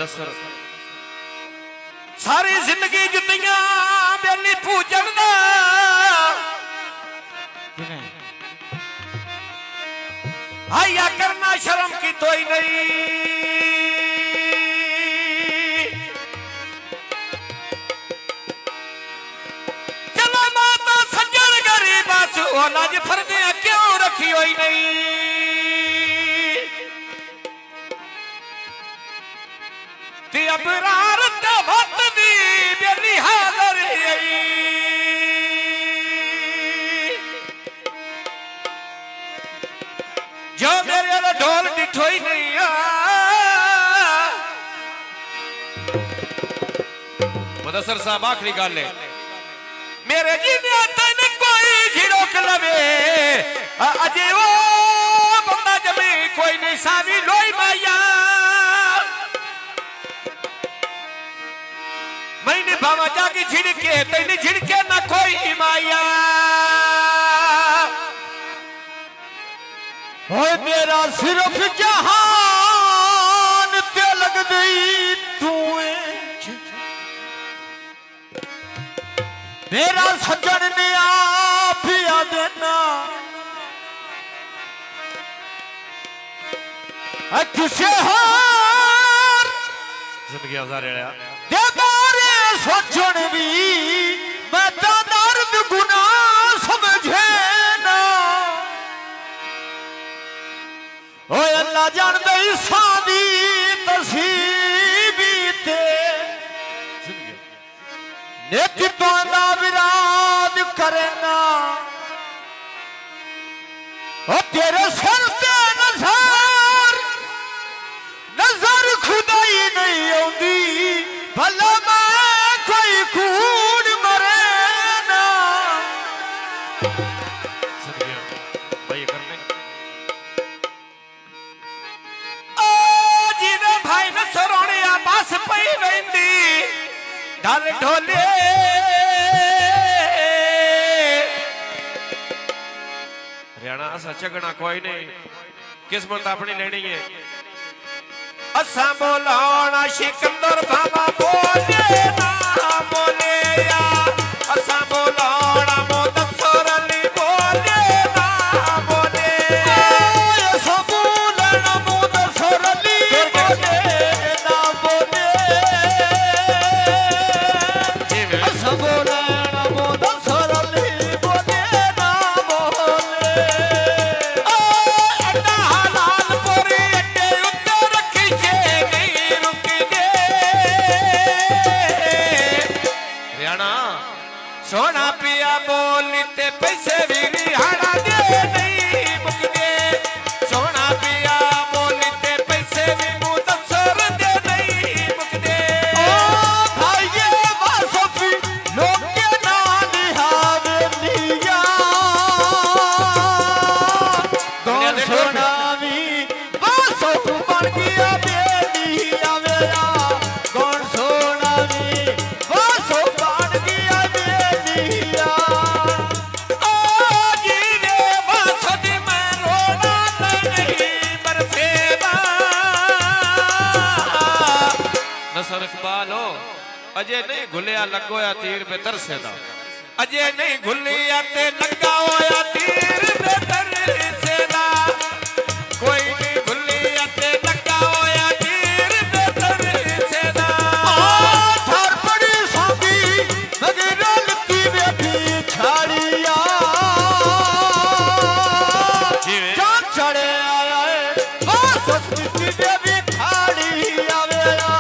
मुदस्सर सारी जिंदगी जुतियां बेली पूजन दा हाया करना शर्म की तो ही नहीं चलो माता सज्जन गरीब औलाद फरदे क्यों रखी हुई नहीं ती अबरार ते वक्त दी बेली हाज़र आई जो मेरे ढोल डिठो ही नहीं मुदस्सर साहब आखिरी गल है मेरे जी ने तेन कोई झिड़क लवे अजे वो बंदा जमे कोई नहीं सावी लोई माया मैंने भावा जाके झिड़के तेन झिड़के ना कोई माया ओए मेरा सिर्फ जहान ते लग गई तू मेरा सज्जन ने आप या देना किसे हार जिंदगी आजार है दे बारे सज्जन भी मैं तो दर्द गुनाह समझे ना ओए अल्लाह जान दे सादी तसीबी ते नेक तो ना विराज करना ओ तेरे सर ते नजर नजर खुदाई नहीं आउंदी भला मैं कोई खून मरे ना भाई करने भाई न सरोने बस पई वेंदी ढल ढोले हरियाणा असा झगड़ा कोई नहीं किस्मत अपनी लेनी है असा बोलाना सिकंदर भावा बोले ना बोले या असा बोलाना मुदस्सर अली बोले ना बोले ऐसा बोलना मुदस्सर अली बोले ना बोले ऐसा बोलना मुदस्सर अली बोले ना बोले अड्डा हलाल पूरी अड्डे उत्ते रखी छे नहीं रुकदे हरियाणा सोना पिया बोली ते पैसे भी रिहाड़ा दे नहीं मुकदे सोना पिया बोली ते पैसे भी मुदस्सर दे नहीं मुकदे ओ भाईए वासफी लोग के ना निहावे लिया दुनिया कौन दे सोनावी वासफ बन गया बेलिया मेरा कौन सोनावी वासफ बन गया बेलिया ओ जीवे वासद में रोना नहीं बरसेदा नसर इकबालो अजे नहीं घुलिया लगोया तीर पे तरसेदा अजे नहीं घुलिया ते लगा होया तीर पे तरसेदा कोई नहीं घुलिया ते लगा होया तीर पे तरसेदा थार बड़ी सादी मगर लकी बेबी छाड़िया जान चढ़े आया है वासफ की बेबी छाड़िया मेरा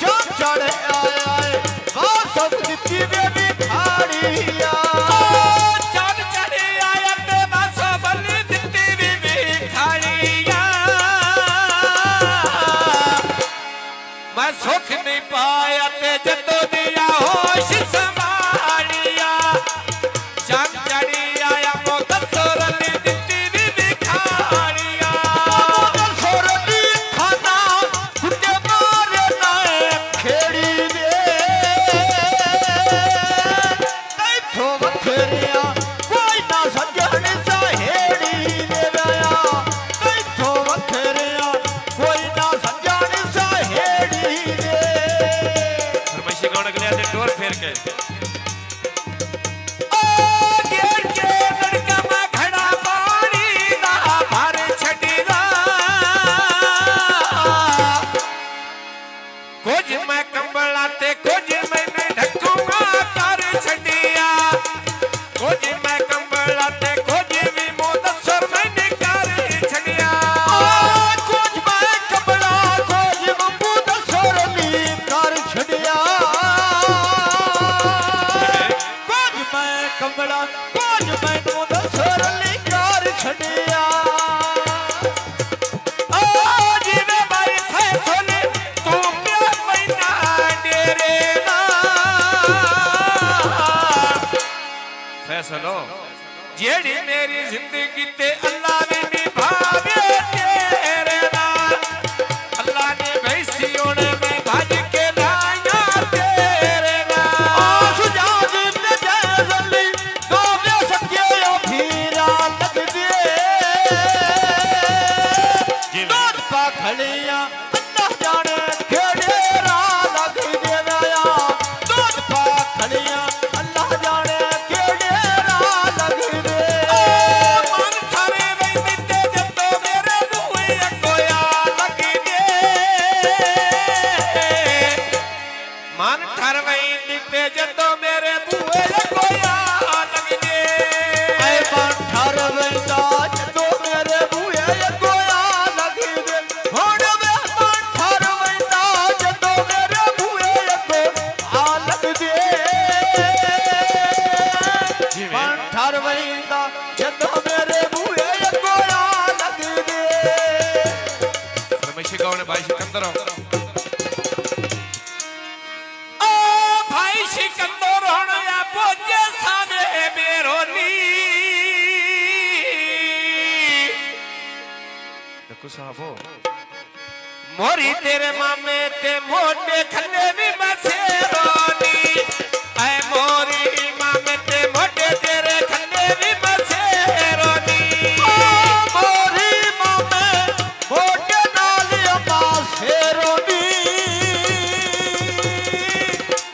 जान चढ़े आया है वासफ की बेबी छाड़िया चांद चढ़े आया ते बस बली दित्ती भी खाड़िया मैं सुख नहीं पाया ते जदों दिया होश संभालिया चांद चढ़ी आया मुदस्सर अली दित्ती भी खाड़िया सोरली खाना कुत्ते मारे ना खेड़ी दे तैथों बखेरिया कोई ना सज्जन सहेड़ी दे रहा तैथों बखेरिया कोई ना सज्जन सहेड़ी ਕਮਲਾ ਕੁਝ ਮੈਨੂੰ ਦੱਸਰ ਲਿੰਗਾਰ ਛੱਡਿਆ ਜਿਵੇਂ ਬਾਈ ਫੈਸਲੇ ਤੂੰ ਪਿਆ ਮੈਨਾ ਡੇਰੇ ਨਾ ਫੈਸਲੋ ਜਿਹੜੀ ਮੇਰੀ ਜ਼ਿੰਦਗੀ ਤੇ ਅੱਲਾ ਨੇ ਨਿਭਾਵੇ ਤੇਰੇ ਨਾਲ ਅੱਲਾ ਨੇ ਵੈਸੀ ਹੁਣ ਮੈਂ ਭੱਜ ਕੇ ਲਾਇਆ ਤੇਰੇ ਨਾਲ ਆਸ ਜਾਜ ਤੇ ਜੈਸਲੀ ਦੋਵੇਂ ਸੱਚੇ ਫੀਰਾ ਲੱਗਦੇ ਦੋਦ ਪਾਖੜੀਆਂ ਅੱਲਾ ਜਾਣੇ ਕਿਹੜੇ ਰਾਹ ਲੱਗਦੇ ਵਿਆ ਦੋਦ ਪਾਖੜੀਆਂ ਅੱਲਾ ਜਾਣੇ ਕਿਹੜੇ ਰਾਹ ਲੱਗਦੇ ਮਨ ਥਾਰੇ ਵੈਂਦੀ ਤੇ ਜਦੋਂ ਮੇਰੇ ਬੂਹੇ ਅੱਗੋਂ ਆ ਲੱਗਦੇ ਮਨ ਥਰ ਵੈਂਦੀ ਤੇ ਜਦੋਂ ਮੇਰੇ ਬੂਹੇ ਅੱਗੋਂ ਆ ਲੱਗਦੇ ਐ ਮਨ ਠਰ ਵੈਂਦਾ ਜਦੋਂ ਮੇਰੇ ਬੂਹੇ ਅੱਗੋਂ ਆ ਲੱਗਦੇ ਹੁਣ ਵੇ ਮਨ ਠਰ ਵੈਂਦਾ ਜਦੋਂ ਮੇਰੇ ਬੂਹੇ ਅੱਗੋਂ ਆ ਲੱਗਦੇ ਮਨ ਠਰ ਵੈਂਦਾ ਜਦੋਂ ਮੇਰੇ ਬੂਹੇ ਅੱਗੋਂ ਆ ਲੱਗਦੇ ਰਮੇਸ਼ ਗਾਉਣ ਭਾਈ ਸਿਕੰਦਰ ਭਾਈ ਸਿਕੰਦਰ ਹੁਣ ਆ ਪੋਜੇ ਸਾਵੇਂ ਬੇਰੋਨੀ ਦੇਖੋ ਸਾਹਬੋ ਮੋਰੀ ਤੇਰੇ ਮਾਮੇ ਤੇ ਮੋਢੇ ਖੱਲੇ ਵੀ ਮਸੇਰੋਨੀ ਐ ਮੋਰੀ ਮਾਮੇ ਤੇ ਮੋਢੇ ਤੇਰੇ ਖੱਲੇ ਵੀ ਮਸੇਰੋਨੀ ਮੋਰੀ ਮਾਮੇ ਮੋਢੇ ਨਾਲ ਅੰਮਾ ਸੇਰੋਨੀ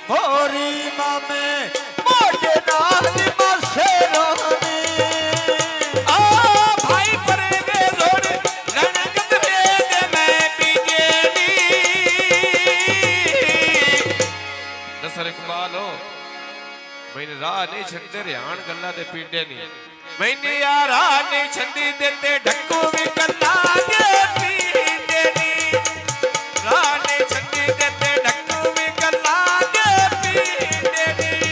ਮੋਰੀ ਮਾਮੇ ਮੋਢੇ ਨਾਲ ਅੰਮਾ ਸੇਰੋਨੀ ਆ ਭਾਈ ਪਰੇ ਦੇ ਲੋੜ ਰਣਗਤ ਦੇ ਮੈਂ ਪੀਜੇਨੀ ਨਸਰ ਇਕਬਾਲੋ ਮੈਨੂੰ ਰਾਹ ਨਹੀਂ ਛੱਡਦੇ ਰਿਆਣ ਗੱਲਾਂ ਦੇ ਪੀਂਦੇ ਨਹੀਂ ਮੈਨੂੰ ਯਾਰ ਰਾਹ ਨਹੀਂ ਛੱਡੀ ਦਿੱਤੇ ਢੱਕੂ ਵੀ ਗੱਲਾਂ ਦੇ ਪੀਂਦੇ ਨਹੀਂ ਰਾਹ ਨਹੀਂ ਛੱਡੀ ਦਿੱਤੇ ਢੱਕੂ ਵੀ ਗੱਲਾਂ ਦੇ ਪੀਂਦੇ ਨਹੀਂ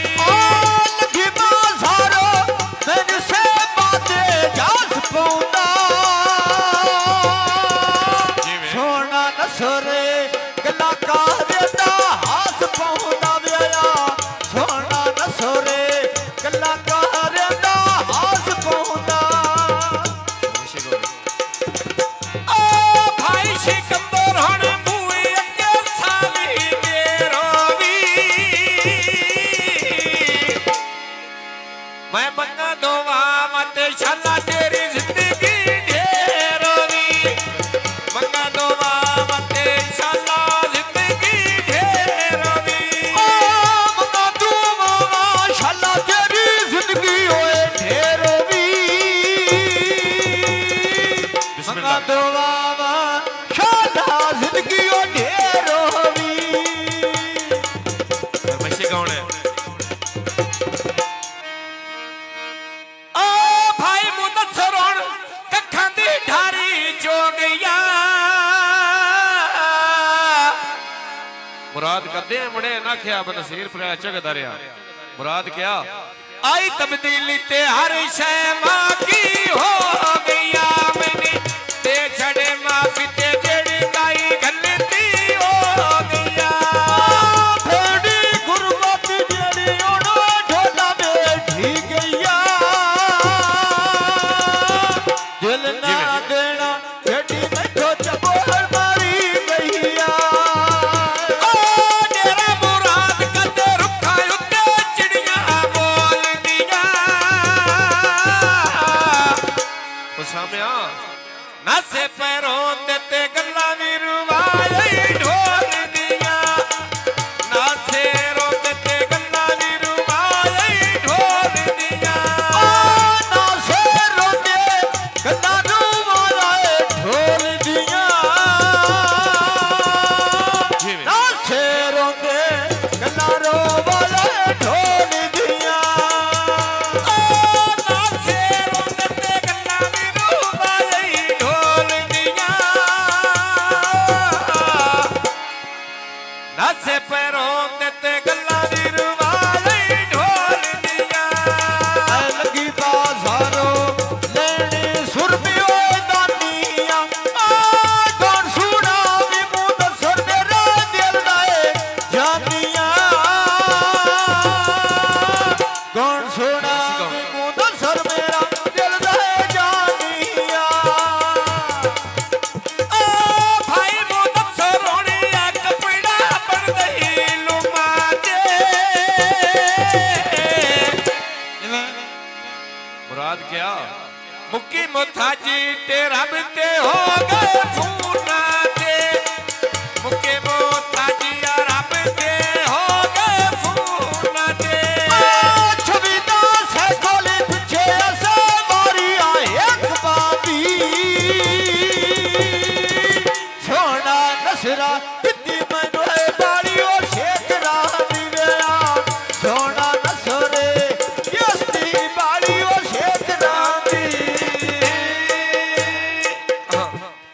ਲੱਗੀ ਮਾਜ਼ਾਰੋ ਮੈਨੂੰ ਸੇ ਬਾਤੇ ਜਾਸ ਪਾਉਂਦਾ ਜਿਵੇਂ ਸੋਨਾ ਨਸਰੇ ਗੱਲਾਂ ਕਾਹਦੇ ਦਾ ਹਾਸ ਪਾਉਂਦਾ ਵਿਆ ਸੋਨਾ ਨਸਰੇ ਗੱਲਾਂ ਕਾਹਦੇ ਦਾ ਹਾਸ ਪਾਉਂਦਾ ਓ ਭਾਈ ਸਿਕੰਦਰ ਹੁਣ ਬੂਏ ਅੱਗੇ ਸਾਵੀ ਮੇਰੋ ਵੀ ਮੈਂ ਮੰਗਾ ਦੋਵਾਂ ਮਤ ਸ਼ਾਲਾ ਤੇਰੀ ਜ਼ਿੰਦਗੀ ਢੇਰੋ ਵੀ ਮੰਗਾ ਦੋਵਾਂ ਮਤ ਸ਼ਾਲਾ ਜ਼ਿੰਦਗੀ ਢੇਰੋ ਵੀ ਮੰਗਾ ਤੂੰ ਮਾਸ਼ਾਅੱਲਾ ਤੇਰੀ ਜ਼ਿੰਦਗੀ ਹੋਏ ਢੇਰ ਵੀ ਮੰਗਾ ਦੁਆ ਮਾਸ਼ਾਅੱਲਾ ਜ਼ਿੰਦਗੀ ਹੋ ਢੇਰ ਵੀ ਰਮੇਸ਼ ਗਾਉਣ ਓ ਭਾਈ ਮੁਦੱਸਰ ਹੁਣ ਕੱਖਾਂ ਦੀ ਢਾਰੀ ਚੋ ਗਈਆ ਮੁਰਾਦ ਕਰਦੇ ਨੇ ਮੁੰਡੇ ਨਾ ਖਿਆ ਬਨਸੀਰ ਫਰਿਆ ਝਗਦਾ ਰਿਹਾ ਮੁਰਾਦ ਕਿਆ ਆਈ ਤਬਦੀਲੀ ਤੇ ਹਰ ਸ਼ੈ ਮਾਂ ਕੀ ਹੋ ਗਈਆ ਮੈਨੇ ਤੇ ਛੜੇ ਮਾਫੀ ਤੇ ਜਿਹੜੀ ਕਾਈ ਗਲਤੀ ਹੋ ਗਈਆ ਫੇੜੀ ਗੁਰਬਤ ਜਿਹੜੀ ਉਹਨੂੰ ਢੋਲਾ ਬੈਠੀ ਗਈਆ ਦਿਲ ਨਾ ਦੇਣਾ ਫੇੜੀ ਮੈਥੋਂ ਚਬੋਲ ਮਾਰੀ ਗਈਆ ਓ ਡੇਰਾ ਮੁਰਾਦ ਕਦੇ ਰੁੱਖਾਂ ਉੱਤੇ ਚਿੜੀਆਂ ਬੋਲਦੀਆਂ ਉਹ ਸਾਮਿਆ ਨਾਸੇ ਪੈਰੋਂ ਤੇ ਗੱਲਾਂ ਵੀ ਰਵਾਏ ਢੋਲਦੀਆਂ ਨਾਸੇ ਰੋਂ ਤੇ ਗੱਲਾਂ ਵੀ ਰਵਾਏ ਢੋਲਦੀਆਂ ਨਾ ਸੇ ਰੋਂਦੇ ਗੱਲਾਂ ਨੂੰ ਵਾਲਾਏ ਢੋਲ ਦੀਆਂ ਜਿਵੇਂ ਨਾ ਸੇ ਰੋਂਦੇ ਗੱਲਾਂ ਰੋ ਵਾਲਾਏ ਢੋਲ ਦੀਆਂ ਨਾਸੇ ਰੋਂ ਤੇ ਗੱਲਾਂ ਵੀ ਰਵਾਏ ਢੋਲਦੀਆਂ क्या मुक्की मुथाजी ते रब ते हो गए फूना ते मुक्की मुथाजी रब ते हो गए फूना ते छविता से गोली पीछे से मारी एक बाबी सोना नसरा कितनी